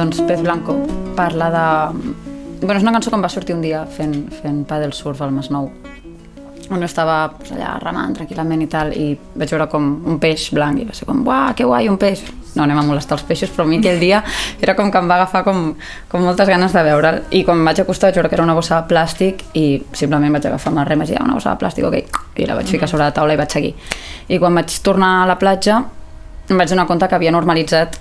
doncs Pez Blanco parla de... Bueno, és una cançó que em va sortir un dia fent paddle surf al Masnou, on estava allà remant tranquil·lament i tal, i vaig veure com un peix blanc i va ser com, uah, que guai, un peix. No anem a molestar els peixos, però a mi aquell dia era com que em va agafar com moltes ganes de veure'l, i quan em vaig acostar vaig veure que era una bossa de plàstic i simplement vaig agafar amb les remes i una bossa de plàstic, ok, i la vaig ficar sobre la taula i vaig seguir. I quan vaig tornar a la platja em vaig donar compte que havia normalitzat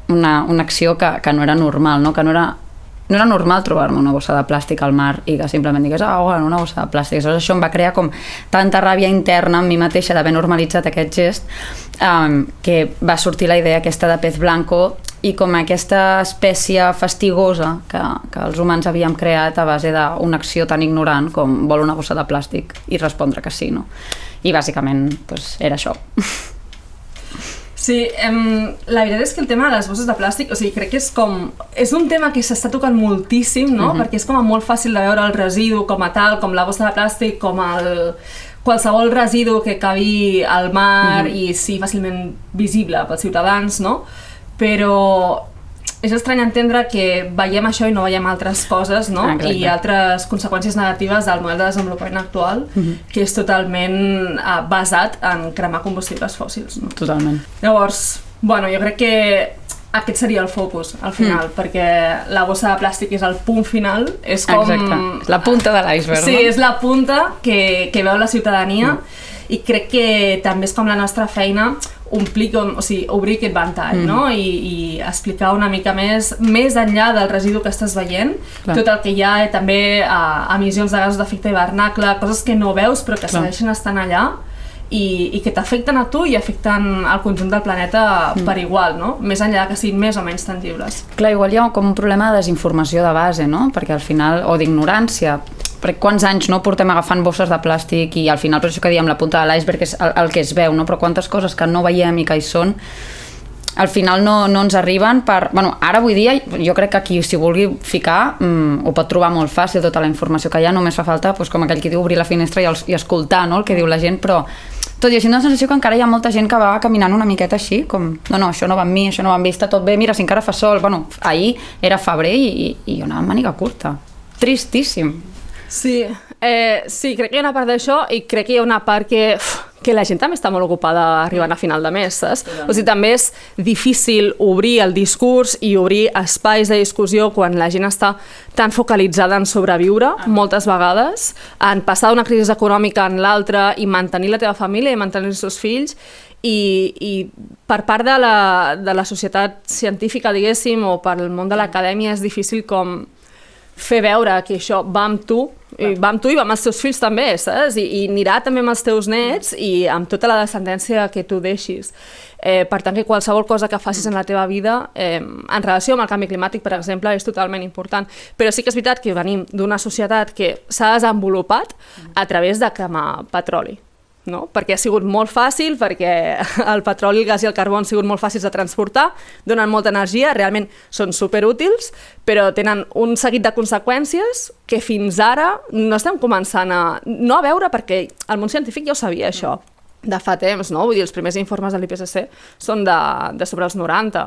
una acció que no era normal, no? Que no era normal trobar-me una bossa de plàstic al mar i que simplement digués, bueno, una bossa de plàstic. Aleshores, això em va crear com tanta ràbia interna en mi mateixa d'haver normalitzat aquest gest, que va sortir la idea aquesta de Pez Blanco i com aquesta espècie fastigosa que els humans havíem creat a base d'una acció tan ignorant com vol una bossa de plàstic i respondre que sí, no? I bàsicament doncs, era això. Sí, la veritat és que el tema de les bosses de plàstic, o sigui, crec que és un tema que s'està tocant moltíssim, no? Perquè és com molt fàcil de veure el residu com a tal, com la bossa de plàstic, com qualsevol residu que cabi al mar i sigui fàcilment visible pels ciutadans, no? Però és estrany entendre que veiem això i no veiem altres coses, no? I altres conseqüències negatives del model de desenvolupament actual, que és totalment basat en cremar combustibles fòssils. No? Totalment. Llavors, bueno, jo crec que aquest seria el focus, al final, perquè la bossa de plàstic és el punt final, és com... Exacte, la punta de l'iceberg, no? Sí, és la punta que veu la ciutadania, i crec que també és com la nostra feina obrir aquest ventall, no? I explicar una mica més enllà del residu que estàs veient, tot el que hi ha, també emissions de gasos d'efecte hivernacle, coses que no veus però que segueixen estant allà i que t'afecten a tu i afecten al conjunt del planeta per igual, no? Més enllà que siguin més o menys tangibles. Clar, igual hi ha com un problema de desinformació de base, no? Perquè al final, o d'ignorància, perquè quants anys no portem agafant bosses de plàstic i al final, per això que diem, la punta de l'iceberg és el que es veu, no? Però quantes coses que no veiem i que hi són, al final no ens arriben per... Bueno, ara avui dia jo crec que qui s'hi vulgui ficar ho pot trobar molt fàcil, tota la informació que hi ha, només fa falta, doncs, com aquell que diu, obrir la finestra i escoltar, no? El que diu la gent, però tot i així una sensació que encara hi ha molta gent que va caminant una miqueta així, com, no, això no va amb mi, això no va amb mi, està tot bé, mira, si encara fa sol. Bueno, ahir era febrer i jo anava amb màniga curta. Tristíssim. Sí, crec que hi ha una part d'això i crec que hi ha una part que la gent també està molt ocupada arribant a final de mes, saps? O sigui, també és difícil obrir el discurs i obrir espais de discussió quan la gent està tan focalitzada en sobreviure, moltes vegades, en passar d'una crisi econòmica en l'altra i mantenir la teva família i mantenir els teus fills, i per part de la societat científica, diguéssim, o per el món de l'acadèmia és difícil com fer veure que això va amb tu, i va amb els teus fills també, saps? I anirà també amb els teus nets i amb tota la descendència que tu deixis. Per tant, que qualsevol cosa que facis en la teva vida, en relació amb el canvi climàtic, per exemple, és totalment important. Però sí que és veritat que venim d'una societat que s'ha desenvolupat a través de cremar petroli. No? Perquè ha sigut molt fàcil, perquè el petroli, el gas i el carbó han sigut molt fàcils de transportar, donen molta energia, realment són superútils, però tenen un seguit de conseqüències que fins ara no estem començant no a veure, perquè el món científic ja ho sabia, això, de fa temps, no? Vull dir, els primers informes de l'IPCC són de sobre els 90.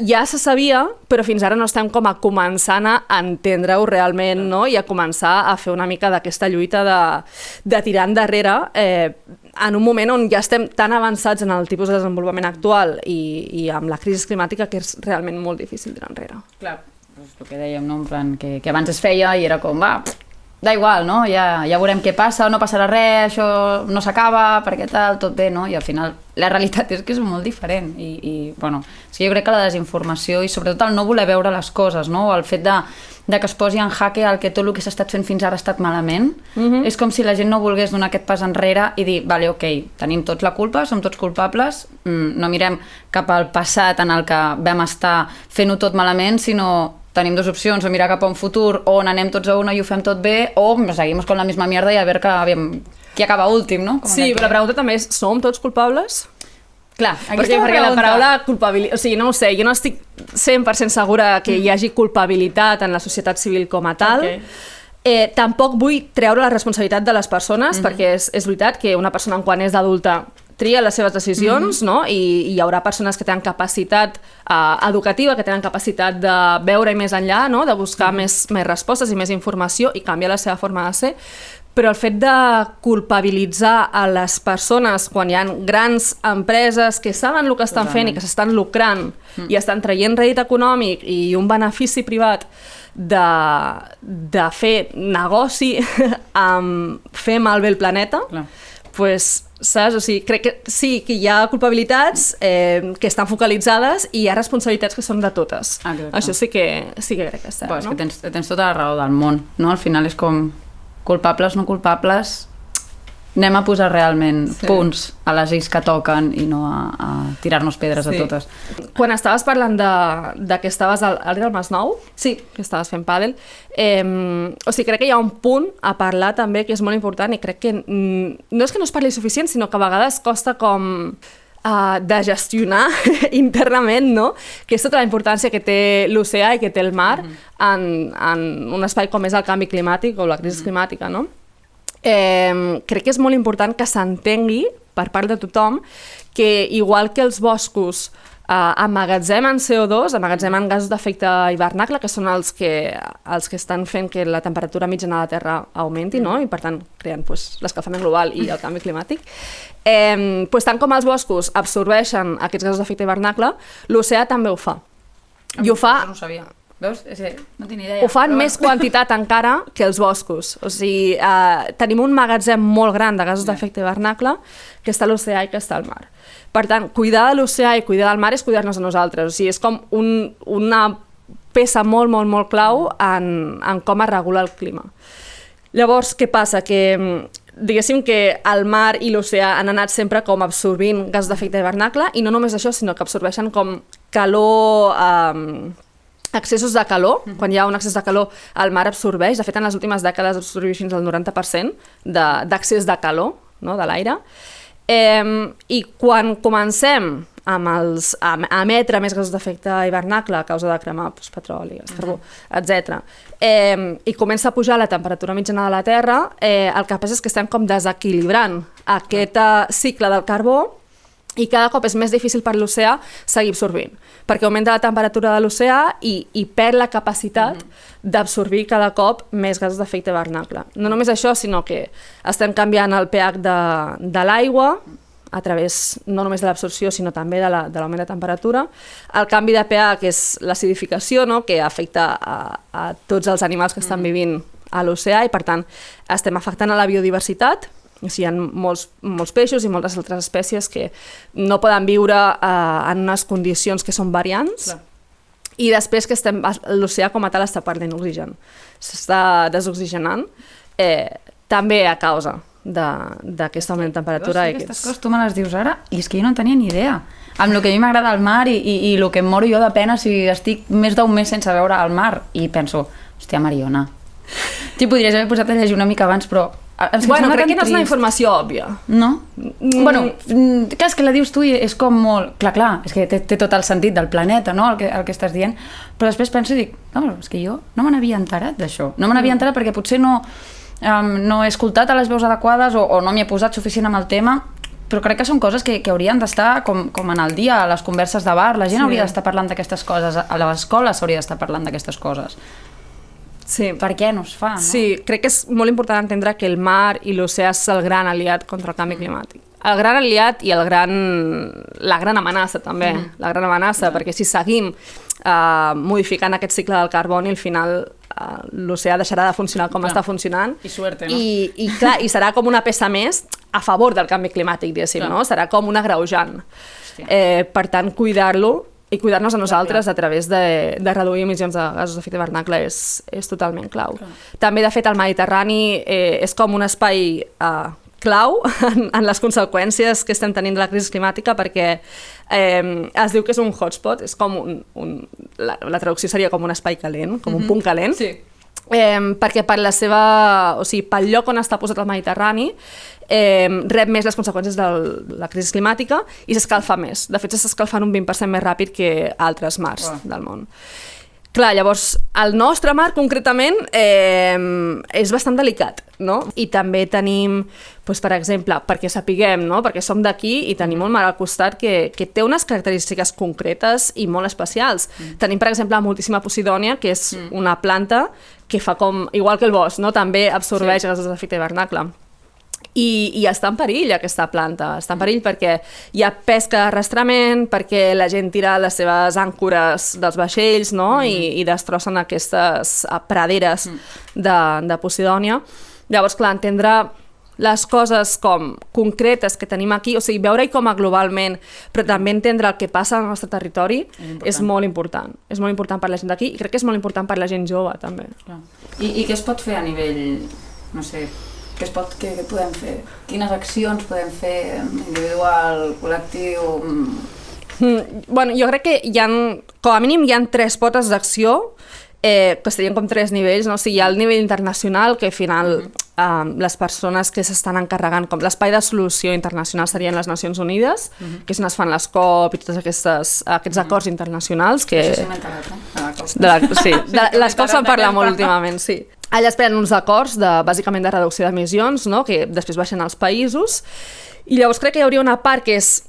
Ja se sabia, però fins ara no estem com a començant a entendre-ho realment, no? I a començar a fer una mica d'aquesta lluita de tirar endarrere en un moment on ja estem tan avançats en el tipus de desenvolupament actual i amb la crisi climàtica que és realment molt difícil tirar enrere. Clar, és el que dèiem, no? En plan, que abans es feia i era com, da igual, no? Ja veurem què passa, no passarà res, això no s'acaba, perquè tal, tot bé, no? I al final la realitat és que és molt diferent i bueno, jo crec que la desinformació i sobretot el no voler veure les coses, no? El fet de que es posi en jaque tot el que s'ha estat fent fins ara ha estat malament, és com si la gent no volgués donar aquest pas enrere i dir, vale, ok, tenim tots la culpa, som tots culpables, no mirem cap al passat en el que vam estar fent-ho tot malament, sinó tenim dues opcions, o mirar cap a un futur on anem tots a una i ho fem tot bé, o seguim con la misma mierda i a veure qui acaba últim, no? Sí, però la pregunta també és, som tots culpables? Clar, perquè la paraula culpabilitat, o sigui, no ho sé, jo no estic 100% segura que hi hagi culpabilitat en la societat civil com a tal. Tampoc vull treure la responsabilitat de les persones, perquè és veritat que una persona quan és adulta trien les seves decisions, no? I hi haurà persones que tenen capacitat educativa, que tenen capacitat de veure més enllà, no? De buscar més respostes i més informació i canviar la seva forma de ser. Però el fet de culpabilitzar a les persones quan hi ha grans empreses que saben el que estan fent i que s'estan lucrant i estan traient rèdit econòmic i un benefici privat de fer negoci amb fer malbé el planeta, pues, saps? O sigui, crec que sí que hi ha culpabilitats que estan focalitzades i hi ha responsabilitats que són de totes. Això sí que crec que és cert. És que tens tota la raó del món, no? Al final és com culpables, no culpables, anem a posar realment punts a les lleis que toquen i no a tirar-nos pedres a totes. Quan estaves parlant de que estaves al Real Masnou, sí, que estaves fent pàdel, o sigui, crec que hi ha un punt a parlar també que és molt important i crec que no és que no es parli suficient, sinó que a vegades costa com de gestionar internament, no? Que és tota la importància que té l'oceà i que té el mar en un espai com és el canvi climàtic o la crisi climàtica, no? Crec que és molt important que s'entengui per part de tothom que igual que els boscos emmagatzemen CO2, emmagatzemen gasos d'efecte hivernacle, que són els que estan fent que la temperatura mitjana de la Terra augmenti, no? I per tant creen l'escalfament global i el canvi climàtic. Tant com els boscos absorbeixen aquests gasos d'efecte hivernacle, l'oceà també ho fa. I ho fa... No ho sabia. Veus? No tinc idea. Ho fan més quantitat encara que els boscos. O sigui, tenim un magatzem molt gran de gasos d'efecte hivernacle que està a l'oceà i que està al mar. Per tant, cuidar de l'oceà i cuidar del mar és cuidar-nos a nosaltres. O sigui, és com una peça molt, molt, molt clau en com es regula el clima. Llavors, què passa? Que diguéssim que el mar i l'oceà han anat sempre com absorbint gasos d'efecte hivernacle i no només això, sinó que absorbeixen com calor... excessos de calor, quan hi ha un excés de calor el mar absorbeix, de fet en les últimes dècades absorbeix fins al 90% d'accés de calor, no, de l'aire, i quan comencem a emetre més gasos d'efecte hivernacle a causa de cremar petroli, carbó, etc. I comença a pujar la temperatura mitjana de la Terra, el que passa és que estem com desequilibrant aquest cicle del carbó i cada cop és més difícil per l'oceà seguir absorbint, perquè augmenta la temperatura de l'oceà i perd la capacitat d'absorbir cada cop més gasos d'efecte hivernacle. No només això, sinó que estem canviant el pH de l'aigua a través no només de l'absorció, sinó també de l'augment de temperatura. El canvi de pH, que és l'acidificació, no? Que afecta a tots els animals que estan vivint a l'oceà i, per tant, estem afectant a la biodiversitat. O sigui, hi ha molts peixos i moltes altres espècies que no poden viure en unes condicions que són variants. Clar. I després que l'oceà com a tal està perdent oxigen. S'està desoxigenant, també a causa d'aquest augment de temperatura. Aquestes coses tu me les dius ara i és que jo no en tenia ni idea. Amb el que a mi m'agrada el mar i el que em moro jo de pena si estic més d'un mes sense veure el mar i penso, hòstia, Mariona, t'hi podries haver posat a llegir una mica abans, però... Bueno, crec que no és una informació òbvia. No? Bueno, clar, és que la dius tu i és com molt... Clar, és que té tot el sentit del planeta, no?, el que estàs dient, però després penso i dic, no, és que jo no me n'havia enterat d'això. No me n'havia enterat perquè potser no he escoltat a les veus adequades o no m'hi he posat suficient amb el tema, però crec que són coses que haurien d'estar com en el dia, a les converses de bar, la gent hauria d'estar parlant d'aquestes coses, a l'escola s'hauria d'estar parlant d'aquestes coses. Sí. Per què no es fa, no? Sí, crec que és molt important entendre que el mar i l'oceà és el gran aliat contra el canvi climàtic. El gran aliat i la gran amenaça també, la gran amenaça, perquè si seguim modificant aquest cicle del carboni, al final l'oceà deixarà de funcionar com està funcionant. I suerte, no? I serà com una peça més a favor del canvi climàtic, diguéssim, no? Serà com un agreujant. Per tant, cuidar-lo i cuidar-nos a nosaltres a través de reduir emissions de gasos d'efecte hivernacle és totalment clau. També, de fet, el Mediterrani és com un espai clau en les conseqüències que estem tenint de la crisi climàtica perquè es diu que és un hotspot, és com la traducció seria com un espai calent, com un punt calent. Sí. Perquè per la seva... O sigui, pel lloc on està posat el Mediterrani rep més les conseqüències de la crisi climàtica i s'escalfa més. De fet, s'està escalfant un 20% més ràpid que altres mars del món. Clar, llavors, el nostre mar, concretament, és bastant delicat, no? I també tenim, doncs, per exemple, perquè sapiguem, no? Perquè som d'aquí i tenim un mar al costat que té unes característiques concretes i molt especials. Tenim, per exemple, la moltíssima Posidònia, que és una planta que fa com, igual que el bosc, no? També absorbeix gasos d'efecte hivernacle. I està en perill aquesta planta, està en perill perquè hi ha pesca d'arrastrament, perquè la gent tira les seves àncores dels vaixells, no? I destrossen aquestes praderes de Posidònia. Llavors, clar, entendre les coses com concretes que tenim aquí, o sigui, veure-hi com a globalment, però també entendre el que passa al nostre territori és molt important. És molt important per la gent d'aquí i crec que és molt important per la gent jove, també. I què es pot fer a nivell, no sé, què podem fer? Quines accions podem fer individual, col·lectiu? Bueno, jo crec que com a mínim hi ha 3 potes d'acció que estarien com 3 nivells, no? O sigui, hi ha el nivell internacional, que al final les persones que s'estan encarregant, com l'espai de solució internacional serien les Nacions Unides, que és on es fan les COP i tots aquests acords internacionals que... Això sí m'he enterat, Sí, de les COP se'n parla molt últimament, sí. Allà es prenen uns acords bàsicament de reducció d'emissions, no? Que després baixen als països, i llavors crec que hi hauria una part que és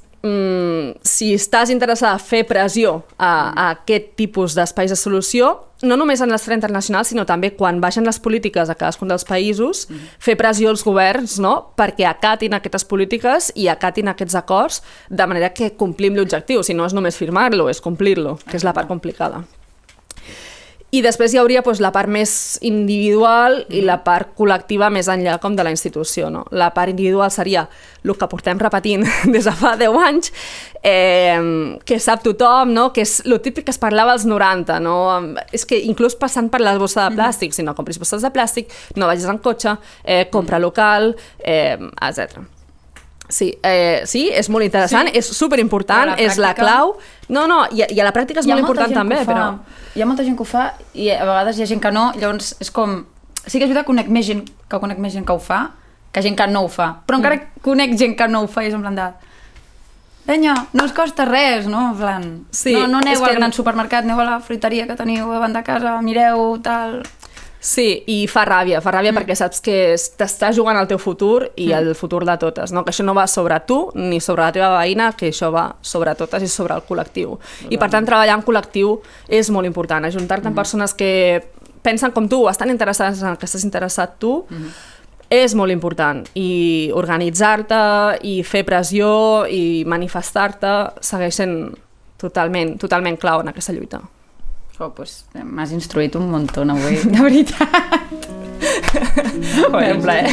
si estàs interessada a fer pressió a aquest tipus d'espais de solució, no només en l'esfera internacional, sinó també quan baixen les polítiques a cadascun dels països, fer pressió als governs, no? Perquè acatin aquestes polítiques i acatin aquests acords de manera que complim l'objectiu. Si no és només firmar-lo, és complir-lo, que és la part complicada. I després hi hauria la part més individual i la part col·lectiva més enllà com de la institució. No? La part individual seria el que portem repetint des de fa 10 anys, que sap tothom, no? Que és el típic que es parlava als 90. No? És que inclús passant per la bossa de plàstic, si no compris bosses de plàstic, no vagis en cotxe, compra local, etc. Sí, és molt interessant, és superimportant, és la clau. No, i a la pràctica és molt important també, però... Hi ha molta gent que ho fa i a vegades hi ha gent que no, llavors és com... Sí que és veritat que conec més gent que ho fa que gent que no ho fa, però encara conec gent que no ho fa i és en plan de... Penya, no us costa res, no? En plan, no aneu al gran supermercat, aneu a la fruiteria que teniu davant de casa, mireu, tal... Sí, i fa ràbia perquè saps que t'estàs jugant el teu futur i el futur de totes, no? Que això no va sobre tu ni sobre la teva veïna, que això va sobre totes i sobre el col·lectiu. I per tant, treballar en col·lectiu és molt important, ajuntar-te amb persones que pensen com tu, estan interessades en el que estàs interessat tu, és molt important. I organitzar-te, i fer pressió, i manifestar-te, segueix sent totalment clau en aquesta lluita. Pues m'has instruït un muntó avui, de veritat. Un plaer.